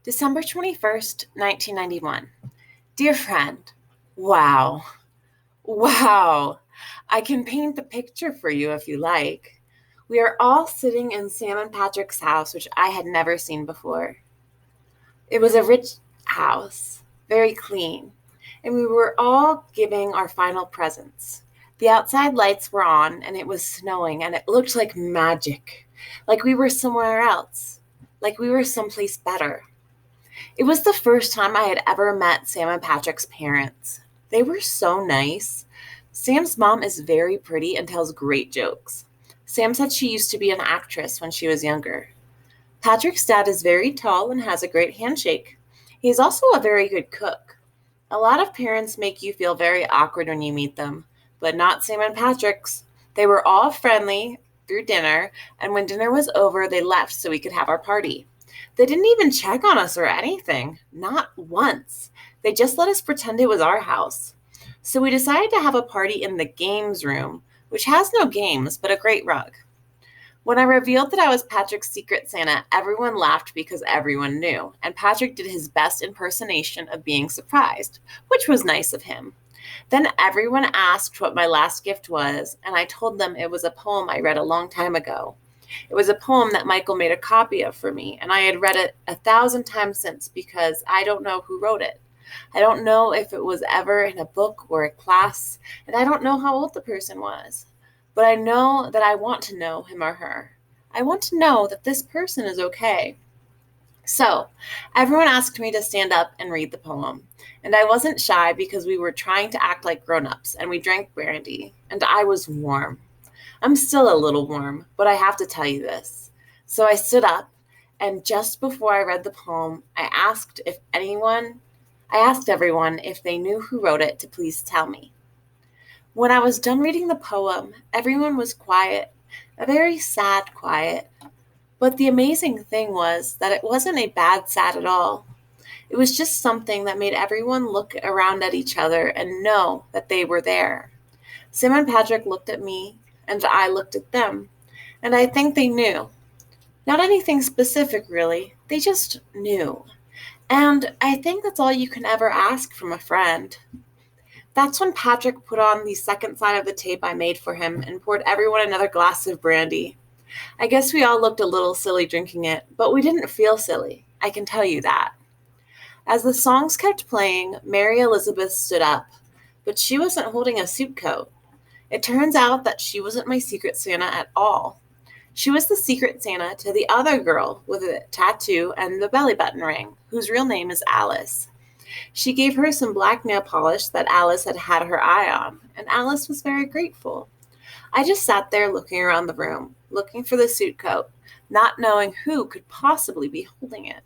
December 21st, 1991. Dear friend, wow, wow. I can paint the picture for you if you like. We are all sitting in Sam and Patrick's house, which I had never seen before. It was a rich house, very clean, and we were all giving our final presents. The outside lights were on, and it was snowing, and it looked like magic, like we were somewhere else, like we were someplace better. It was the first time I had ever met Sam and Patrick's parents. They were so nice. Sam's mom is very pretty and tells great jokes. Sam said she used to be an actress when she was younger. Patrick's dad is very tall and has a great handshake. He is also a very good cook. A lot of parents make you feel very awkward when you meet them, but not Sam and Patrick's. They were all friendly through dinner, and when dinner was over, they left so we could have our party. They didn't even check on us or anything, not once. They just let us pretend it was our house. So we decided to have a party in the games room, which has no games but a great rug. When I revealed that I was Patrick's secret Santa, everyone laughed because everyone knew, and Patrick did his best impersonation of being surprised, which was nice of him. Then everyone asked what my last gift was, and I told them it was a poem I read a long time ago. It was a poem that Michael made a copy of for me, and I had read it 1,000 times since because I don't know who wrote it. I don't know if it was ever in a book or a class, and I don't know how old the person was. But I know that I want to know him or her. I want to know that this person is okay. So, everyone asked me to stand up and read the poem, and I wasn't shy because we were trying to act like grown-ups, and we drank brandy, and I was warm. I'm still a little warm, but I have to tell you this. So I stood up, and just before I read the poem, I asked everyone if they knew who wrote it to please tell me. When I was done reading the poem, everyone was quiet, a very sad quiet. But the amazing thing was that it wasn't a bad sad at all. It was just something that made everyone look around at each other and know that they were there. Sam and Patrick looked at me, and I looked at them, and I think they knew. Not anything specific, really. They just knew. And I think that's all you can ever ask from a friend. That's when Patrick put on the second side of the tape I made for him and poured everyone another glass of brandy. I guess we all looked a little silly drinking it, but we didn't feel silly. I can tell you that. As the songs kept playing, Mary Elizabeth stood up, but she wasn't holding a suit coat. It turns out that she wasn't my secret Santa at all. She was the secret Santa to the other girl with a tattoo and the belly button ring, whose real name is Alice. She gave her some black nail polish that Alice had had her eye on, and Alice was very grateful. I just sat there looking around the room, looking for the suit coat, not knowing who could possibly be holding it.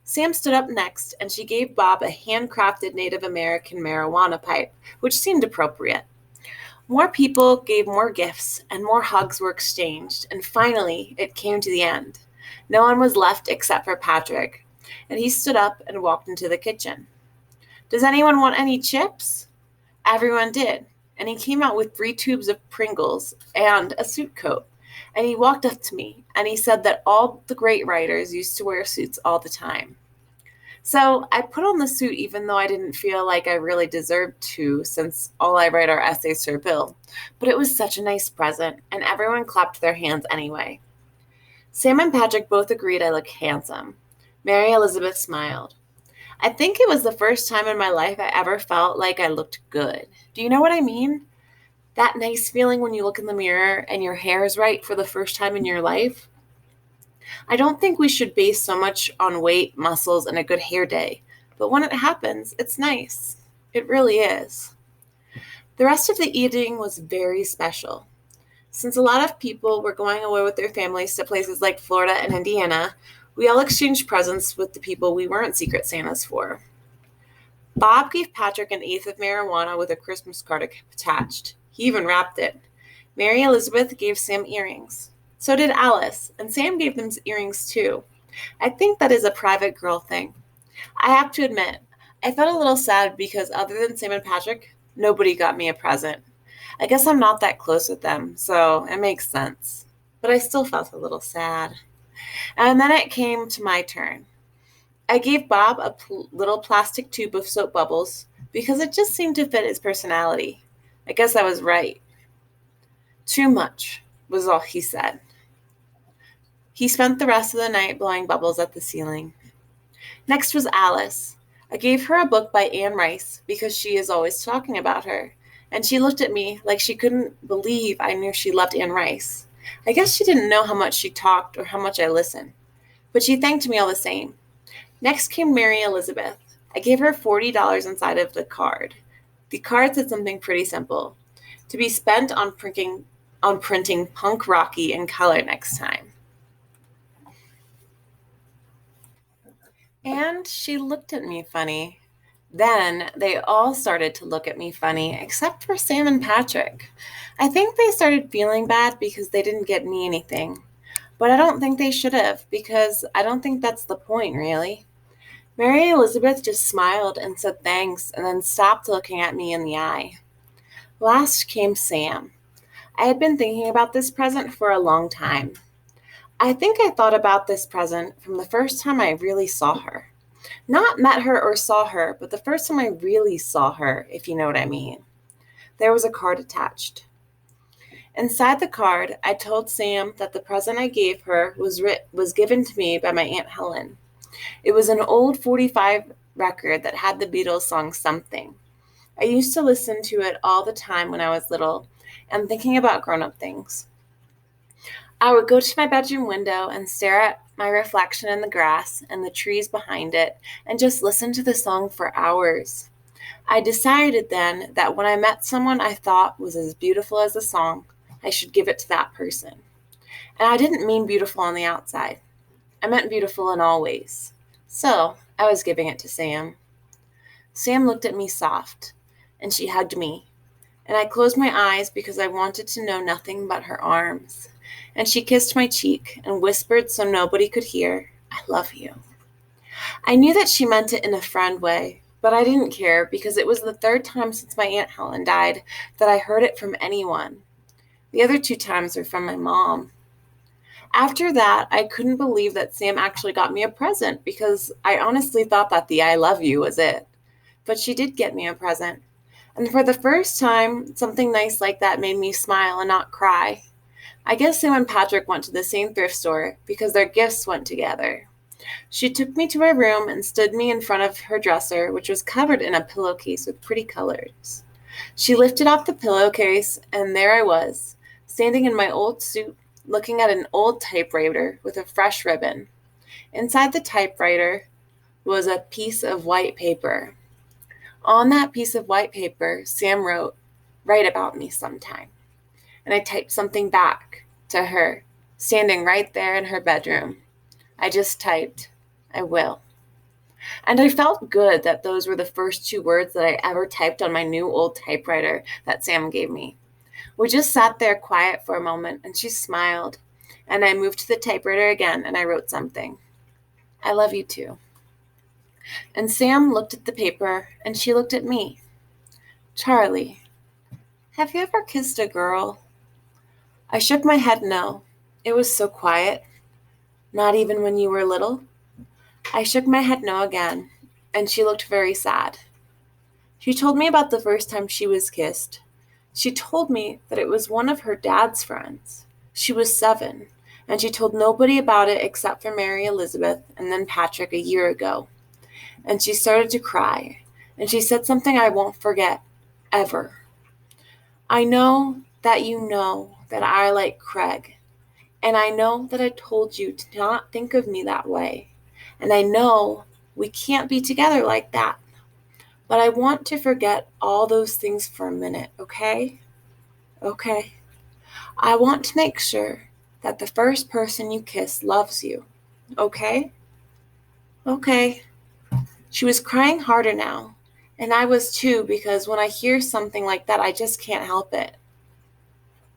Sam stood up next, and she gave Bob a handcrafted Native American marijuana pipe, which seemed appropriate. More people gave more gifts, and more hugs were exchanged, and finally it came to the end. No one was left except for Patrick, and he stood up and walked into the kitchen. "Does anyone want any chips?" Everyone did, and he came out with 3 tubes of Pringles and a suit coat, and he walked up to me, and he said that all the great writers used to wear suits all the time. So I put on the suit even though I didn't feel like I really deserved to since all I write are essays for Bill. But it was such a nice present, and everyone clapped their hands anyway. Sam and Patrick both agreed I looked handsome. Mary Elizabeth smiled. I think it was the first time in my life I ever felt like I looked good. Do you know what I mean? That nice feeling when you look in the mirror and your hair is right for the first time in your life? I don't think we should base so much on weight, muscles, and a good hair day, but when it happens, it's nice. It really is. The rest of the evening was very special. Since a lot of people were going away with their families to places like Florida and Indiana, we all exchanged presents with the people we weren't Secret Santas for. Bob gave Patrick an eighth of marijuana with a Christmas card attached. He even wrapped it. Mary Elizabeth gave Sam earrings. So did Alice, and Sam gave them earrings too. I think that is a private girl thing. I have to admit, I felt a little sad because other than Sam and Patrick, nobody got me a present. I guess I'm not that close with them, so it makes sense. But I still felt a little sad. And then it came to my turn. I gave Bob a little plastic tube of soap bubbles because it just seemed to fit his personality. I guess I was right. Too much, was all he said. He spent the rest of the night blowing bubbles at the ceiling. Next was Alice. I gave her a book by Anne Rice because she is always talking about her, and she looked at me like she couldn't believe I knew she loved Anne Rice. I guess she didn't know how much she talked or how much I listened, but she thanked me all the same. Next came Mary Elizabeth. I gave her $40 inside of the card. The card said something pretty simple: to be spent on printing punk rocky in color next time. And she looked at me funny. Then they all started to look at me funny, except for Sam and Patrick. I think they started feeling bad because they didn't get me anything. But I don't think they should have, because I don't think that's the point, really. Mary Elizabeth just smiled and said thanks and then stopped looking at me in the eye. Last came Sam. I had been thinking about this present for a long time. I think I thought about this present from the first time I really saw her. Not met her or saw her, but the first time I really saw her, if you know what I mean. There was a card attached. Inside the card, I told Sam that the present I gave her was given to me by my Aunt Helen. It was an old 45 record that had the Beatles song Something. I used to listen to it all the time when I was little and thinking about grown-up things. I would go to my bedroom window and stare at my reflection in the grass and the trees behind it and just listen to the song for hours. I decided then that when I met someone I thought was as beautiful as the song, I should give it to that person. And I didn't mean beautiful on the outside. I meant beautiful in all ways. So I was giving it to Sam. Sam looked at me soft, and she hugged me. And I closed my eyes because I wanted to know nothing but her arms. And she kissed my cheek and whispered so nobody could hear, "I love you." I knew that she meant it in a friend way, but I didn't care because it was the third time since my Aunt Helen died that I heard it from anyone. The other 2 times were from my mom. After that, I couldn't believe that Sam actually got me a present because I honestly thought that the "I love you" was it. But she did get me a present. And for the first time, something nice like that made me smile and not cry. I guess Sam and Patrick went to the same thrift store because their gifts went together. She took me to her room and stood me in front of her dresser, which was covered in a pillowcase with pretty colors. She lifted off the pillowcase, and there I was, standing in my old suit, looking at an old typewriter with a fresh ribbon. Inside the typewriter was a piece of white paper. On that piece of white paper, Sam wrote, "Write about me sometime." And I typed something back to her, standing right there in her bedroom. I just typed, "I will." And I felt good that those were the first 2 words that I ever typed on my new old typewriter that Sam gave me. We just sat there quiet for a moment, and she smiled. And I moved to the typewriter again, and I wrote something. "I love you too." And Sam looked at the paper, and she looked at me. "Charlie, have you ever kissed a girl?" I shook my head no. It was so quiet. "Not even when you were little?" I shook my head no again, and she looked very sad. She told me about the first time she was kissed. She told me that it was one of her dad's friends. She was 7, and she told nobody about it except for Mary Elizabeth and then Patrick a year ago. And she started to cry, and she said something I won't forget, ever. "I know that you know that I like Craig, and I know that I told you to not think of me that way, and I know we can't be together like that, but I want to forget all those things for a minute, okay? Okay. I want to make sure that the first person you kiss loves you, okay? Okay." She was crying harder now, and I was too, because when I hear something like that, I just can't help it.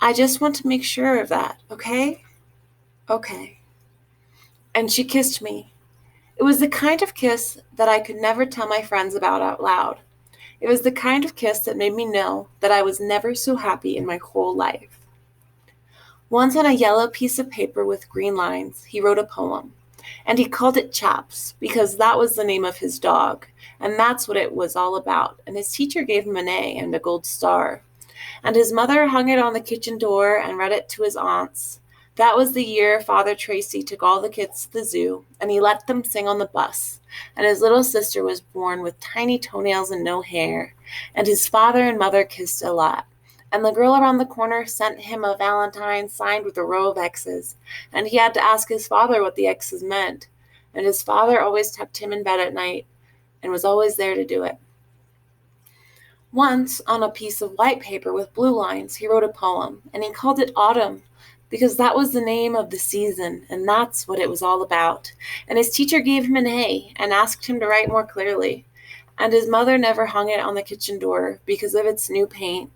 "I just want to make sure of that, okay? Okay." And she kissed me. It was the kind of kiss that I could never tell my friends about out loud. It was the kind of kiss that made me know that I was never so happy in my whole life. Once on a yellow piece of paper with green lines, he wrote a poem. And he called it Chaps because that was the name of his dog, and that's what it was all about. And his teacher gave him an A and a gold star. And his mother hung it on the kitchen door and read it to his aunts. That was the year Father Tracy took all the kids to the zoo, and he let them sing on the bus. And his little sister was born with tiny toenails and no hair, and his father and mother kissed a lot. And the girl around the corner sent him a valentine signed with a row of X's, and he had to ask his father what the X's meant. And his father always tucked him in bed at night and was always there to do it. Once, on a piece of white paper with blue lines, he wrote a poem, and he called it Autumn, because that was the name of the season, and that's what it was all about. And his teacher gave him an A and asked him to write more clearly. And his mother never hung it on the kitchen door because of its new paint.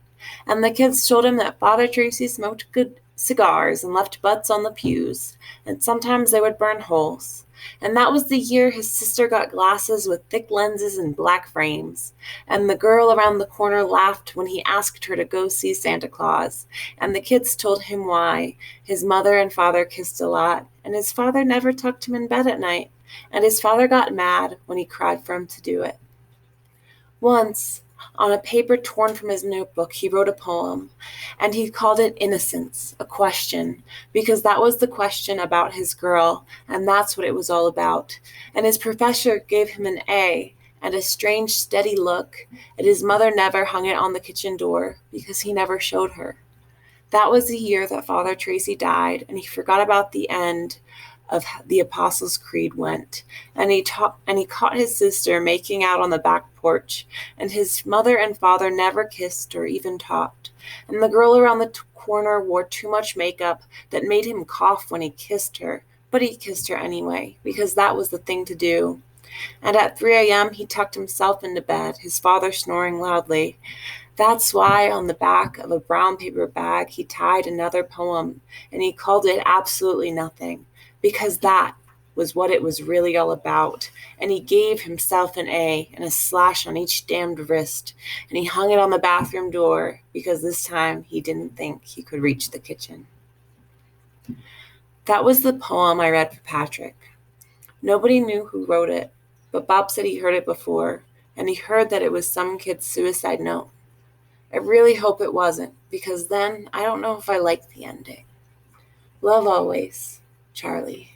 And the kids told him that Father Tracy smoked good cigars and left butts on the pews, and sometimes they would burn holes. And that was the year his sister got glasses with thick lenses and black frames. And the girl around the corner laughed when he asked her to go see Santa Claus. And the kids told him why. His mother and father kissed a lot, and his father never tucked him in bed at night. And his father got mad when he cried for him to do it. Once, on a paper torn from his notebook, he wrote a poem, and he called it Innocence, a question, because that was the question about his girl, and that's what it was all about. And his professor gave him an A and a strange, steady look, and his mother never hung it on the kitchen door because he never showed her. That was the year that Father Tracy died, and he forgot about the end of the Apostles' Creed went, and he caught his sister making out on the back porch, and his mother and father never kissed or even talked, and the girl around the corner wore too much makeup that made him cough when he kissed her, but he kissed her anyway, because that was the thing to do. And at 3 a.m. he tucked himself into bed, his father snoring loudly. That's why on the back of a brown paper bag he tied another poem, and he called it Absolutely Nothing, because that was what it was really all about. And he gave himself an A and a slash on each damned wrist, and he hung it on the bathroom door because this time he didn't think he could reach the kitchen. That was the poem I read for Patrick. Nobody knew who wrote it, but Bob said he heard it before, and he heard that it was some kid's suicide note. I really hope it wasn't, because then I don't know if I like the ending. Love always, Charlie.